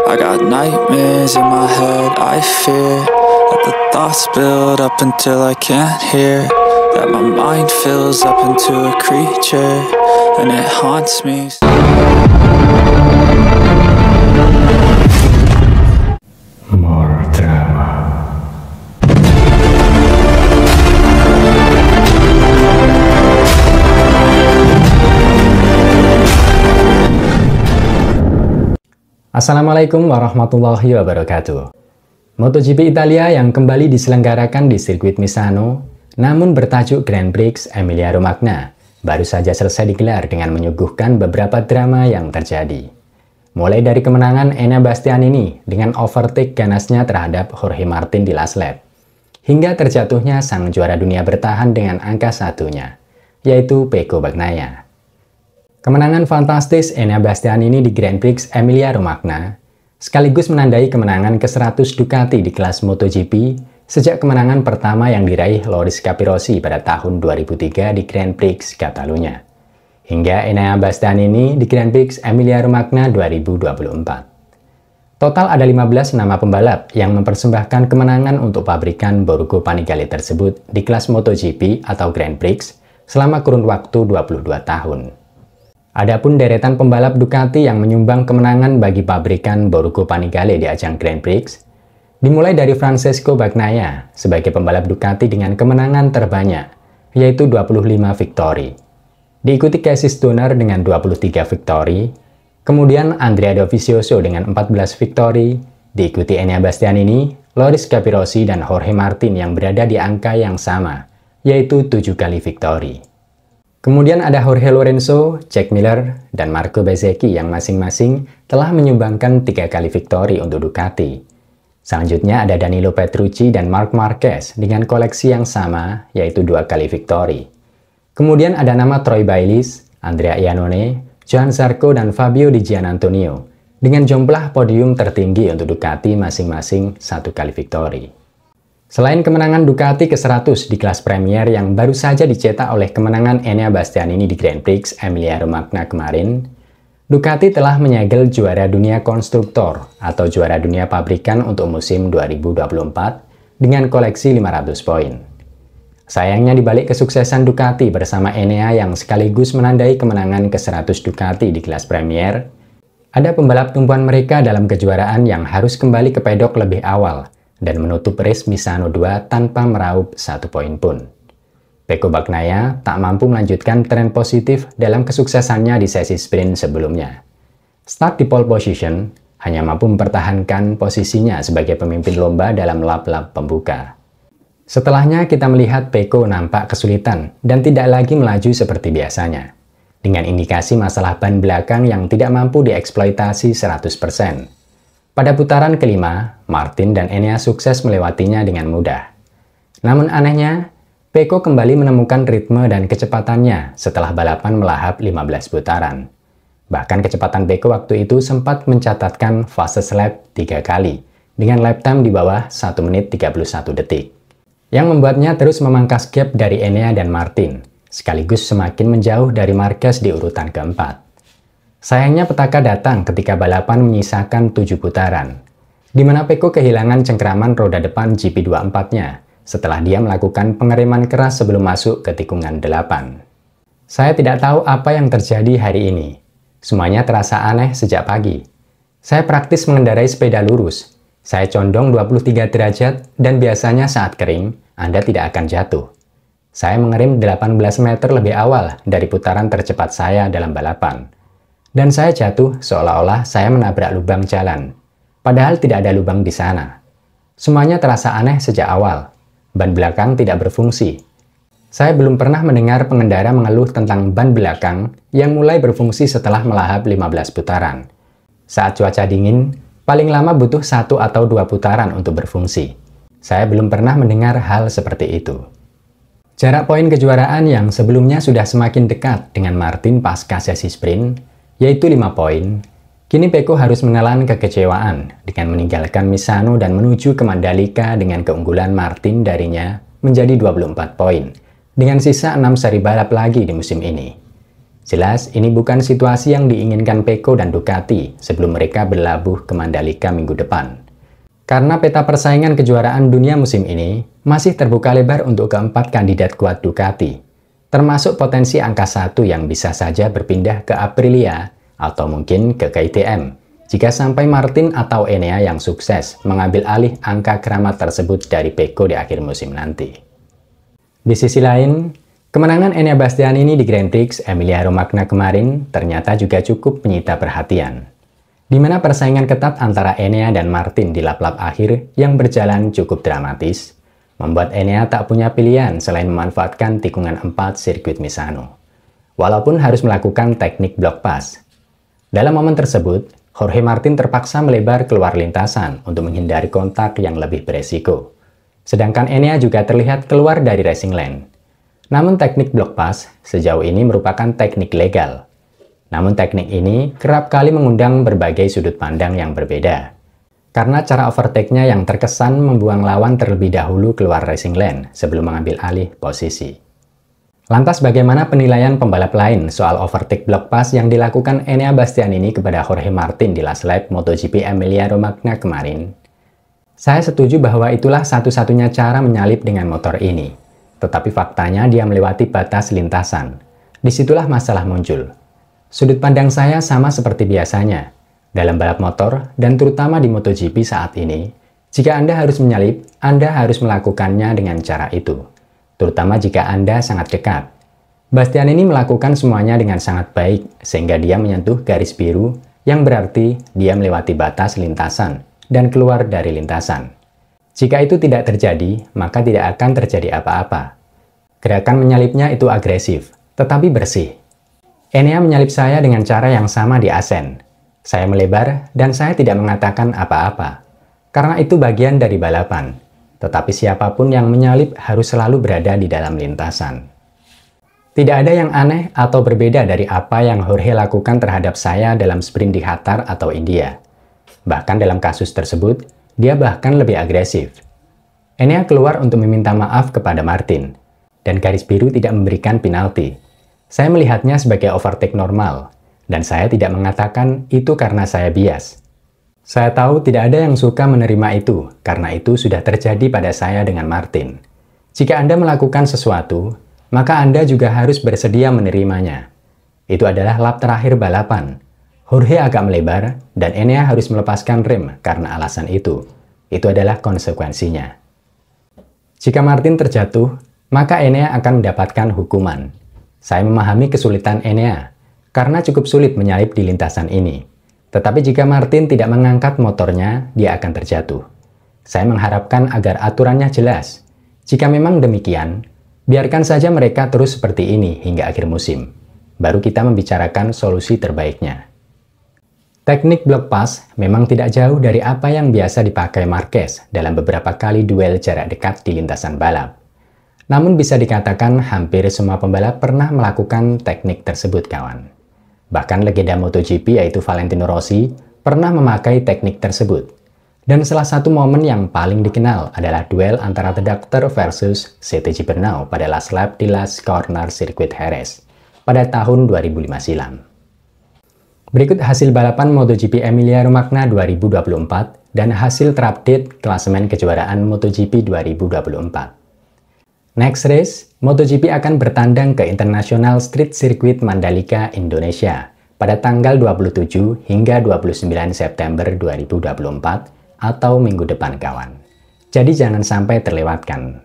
I got nightmares in my head, I fear that the thoughts build up until I can't hear, that my mind fills up into a creature and it haunts me. More drama. Assalamualaikum warahmatullahi wabarakatuh. MotoGP Italia yang kembali diselenggarakan di sirkuit Misano, namun bertajuk Grand Prix Emilia-Romagna, baru saja selesai digelar dengan menyuguhkan beberapa drama yang terjadi. Mulai dari kemenangan Enea Bastianini dengan overtake ganasnya terhadap Jorge Martin di last lap, hingga terjatuhnya sang juara dunia bertahan dengan angka satunya, yaitu Pecco Bagnaia. Kemenangan fantastis Enea Bastianini di Grand Prix Emilia-Romagna sekaligus menandai kemenangan ke-100 Ducati di kelas MotoGP sejak kemenangan pertama yang diraih Loris Capirossi pada tahun 2003 di Grand Prix Catalunya, hingga Enea Bastianini di Grand Prix Emilia-Romagna 2024. Total ada 15 nama pembalap yang mempersembahkan kemenangan untuk pabrikan Borgo Panigale tersebut di kelas MotoGP atau Grand Prix selama kurun waktu 22 tahun. Adapun deretan pembalap Ducati yang menyumbang kemenangan bagi pabrikan Borgo Panigale di ajang Grand Prix, dimulai dari Francesco Bagnaia sebagai pembalap Ducati dengan kemenangan terbanyak, yaitu 25 victory. Diikuti Casey Stoner dengan 23 victory, kemudian Andrea Dovizioso dengan 14 victory, diikuti Enea Bastianini, Loris Capirossi, dan Jorge Martin yang berada di angka yang sama, yaitu 7 kali victory. Kemudian ada Jorge Lorenzo, Jack Miller, dan Marco Bezzecchi yang masing-masing telah menyumbangkan 3 kali victory untuk Ducati. Selanjutnya ada Danilo Petrucci dan Marc Marquez dengan koleksi yang sama, yaitu 2 kali victory. Kemudian ada nama Troy Bayliss, Andrea Iannone, Johann Zarco, dan Fabio Di Giannantonio dengan jumlah podium tertinggi untuk Ducati masing-masing 1 kali victory. Selain kemenangan Ducati ke-100 di kelas Premier yang baru saja dicetak oleh kemenangan Enea Bastianini di Grand Prix Emilia-Romagna kemarin, Ducati telah menyegel juara dunia konstruktor atau juara dunia pabrikan untuk musim 2024 dengan koleksi 500 poin. Sayangnya di balik kesuksesan Ducati bersama Enea yang sekaligus menandai kemenangan ke-100 Ducati di kelas Premier, ada pembalap tumpuan mereka dalam kejuaraan yang harus kembali ke pedok lebih awal dan menutup race Misano 2 tanpa meraup 1 poin pun. Pecco Bagnaia tak mampu melanjutkan tren positif dalam kesuksesannya di sesi sprint sebelumnya. Start di pole position, hanya mampu mempertahankan posisinya sebagai pemimpin lomba dalam lap-lap pembuka. Setelahnya kita melihat Pecco nampak kesulitan dan tidak lagi melaju seperti biasanya, dengan indikasi masalah ban belakang yang tidak mampu dieksploitasi 100%. Pada putaran kelima, Martin dan Enea sukses melewatinya dengan mudah. Namun anehnya, Pecco kembali menemukan ritme dan kecepatannya setelah balapan melahap 15 putaran. Bahkan kecepatan Pecco waktu itu sempat mencatatkan fastest lap 3 kali, dengan lap time di bawah 1 menit 31 detik. Yang membuatnya terus memangkas gap dari Enea dan Martin, sekaligus semakin menjauh dari Marquez di urutan keempat. Sayangnya petaka datang ketika balapan menyisakan 7 putaran, di mana Pecco kehilangan cengkeraman roda depan GP24-nya setelah dia melakukan pengereman keras sebelum masuk ke tikungan 8. Saya tidak tahu apa yang terjadi hari ini. Semuanya terasa aneh sejak pagi. Saya praktis mengendarai sepeda lurus. Saya condong 23 derajat dan biasanya saat kering, Anda tidak akan jatuh. Saya mengerem 18 meter lebih awal dari putaran tercepat saya dalam balapan. Dan saya jatuh seolah-olah saya menabrak lubang jalan, padahal tidak ada lubang di sana. Semuanya terasa aneh sejak awal. Ban belakang tidak berfungsi. Saya belum pernah mendengar pengendara mengeluh tentang ban belakang yang mulai berfungsi setelah melahap 15 putaran. Saat cuaca dingin, paling lama butuh 1 atau 2 putaran untuk berfungsi. Saya belum pernah mendengar hal seperti itu. Jarak poin kejuaraan yang sebelumnya sudah semakin dekat dengan Martin pasca sesi sprint, yaitu 5 poin, kini Pecco harus menelan kekecewaan dengan meninggalkan Misano dan menuju ke Mandalika dengan keunggulan Martin darinya menjadi 24 poin, dengan sisa 6 seri balap lagi di musim ini. Jelas, ini bukan situasi yang diinginkan Pecco dan Ducati sebelum mereka berlabuh ke Mandalika minggu depan. Karena peta persaingan kejuaraan dunia musim ini masih terbuka lebar untuk keempat kandidat kuat Ducati, termasuk potensi angka 1 yang bisa saja berpindah ke Aprilia atau mungkin ke KTM, jika sampai Martin atau Enea yang sukses mengambil alih angka keramat tersebut dari Pecco di akhir musim nanti. Di sisi lain, kemenangan Enea Bastianini di Grand Prix Emilia-Romagna kemarin ternyata juga cukup menyita perhatian, di mana persaingan ketat antara Enea dan Martin di lap-lap akhir yang berjalan cukup dramatis, membuat Enea tak punya pilihan selain memanfaatkan tikungan 4 sirkuit Misano, walaupun harus melakukan teknik block pass. Dalam momen tersebut, Jorge Martin terpaksa melebar keluar lintasan untuk menghindari kontak yang lebih beresiko. Sedangkan Enea juga terlihat keluar dari racing lane. Namun teknik block pass sejauh ini merupakan teknik legal. Namun teknik ini kerap kali mengundang berbagai sudut pandang yang berbeda. Karena cara overtake-nya yang terkesan membuang lawan terlebih dahulu keluar racing lane sebelum mengambil alih posisi. Lantas bagaimana penilaian pembalap lain soal overtake block pass yang dilakukan Enea Bastianini kepada Jorge Martin di last lap MotoGP Emilia-Romagna kemarin? Saya setuju bahwa itulah satu-satunya cara menyalip dengan motor ini. Tetapi faktanya dia melewati batas lintasan. Disitulah masalah muncul. Sudut pandang saya sama seperti biasanya. Dalam balap motor, dan terutama di MotoGP saat ini, jika Anda harus menyalip, Anda harus melakukannya dengan cara itu. Terutama jika Anda sangat dekat. Bastianini melakukan semuanya dengan sangat baik, sehingga dia menyentuh garis biru, yang berarti dia melewati batas lintasan dan keluar dari lintasan. Jika itu tidak terjadi, maka tidak akan terjadi apa-apa. Gerakan menyalipnya itu agresif, tetapi bersih. Enea menyalip saya dengan cara yang sama di Assen. Saya melebar dan saya tidak mengatakan apa-apa. Karena itu bagian dari balapan. Tetapi siapapun yang menyalip harus selalu berada di dalam lintasan. Tidak ada yang aneh atau berbeda dari apa yang Jorge lakukan terhadap saya dalam sprint di Qatar atau India. Bahkan dalam kasus tersebut, dia bahkan lebih agresif. Enea keluar untuk meminta maaf kepada Martin, dan garis biru tidak memberikan penalti. Saya melihatnya sebagai overtake normal, dan saya tidak mengatakan itu karena saya bias. Saya tahu tidak ada yang suka menerima itu, karena itu sudah terjadi pada saya dengan Martin. Jika Anda melakukan sesuatu, maka Anda juga harus bersedia menerimanya. Itu adalah lap terakhir balapan. Jorge agak melebar, dan Enea harus melepaskan rem karena alasan itu. Itu adalah konsekuensinya. Jika Martin terjatuh, maka Enea akan mendapatkan hukuman. Saya memahami kesulitan Enea, karena cukup sulit menyalip di lintasan ini. Tetapi jika Martin tidak mengangkat motornya, dia akan terjatuh. Saya mengharapkan agar aturannya jelas. Jika memang demikian, biarkan saja mereka terus seperti ini hingga akhir musim. Baru kita membicarakan solusi terbaiknya. Teknik block pass memang tidak jauh dari apa yang biasa dipakai Marquez dalam beberapa kali duel jarak dekat di lintasan balap. Namun bisa dikatakan hampir semua pembalap pernah melakukan teknik tersebut, kawan. Bahkan legenda MotoGP yaitu Valentino Rossi pernah memakai teknik tersebut. Dan salah satu momen yang paling dikenal adalah duel antara The Doctor versus CT Gibernau pada last lap di Last Corner Circuit Jerez pada tahun 2005 silam. Berikut hasil balapan MotoGP Emilia-Romagna 2024 dan hasil terupdate klasemen kejuaraan MotoGP 2024. Next race, MotoGP akan bertandang ke International Street Circuit Mandalika, Indonesia pada tanggal 27 hingga 29 September 2024 atau minggu depan, kawan. Jadi jangan sampai terlewatkan.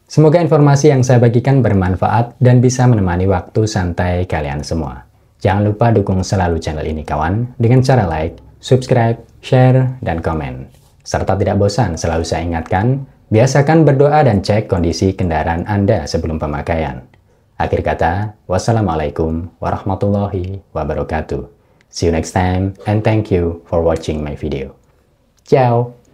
Semoga informasi yang saya bagikan bermanfaat dan bisa menemani waktu santai kalian semua. Jangan lupa dukung selalu channel ini, kawan, dengan cara like, subscribe, share, dan komen. Serta tidak bosan selalu saya ingatkan, biasakan berdoa dan cek kondisi kendaraan Anda sebelum pemakaian. Akhir kata, wassalamualaikum warahmatullahi wabarakatuh. See you next time and thank you for watching my video. Ciao!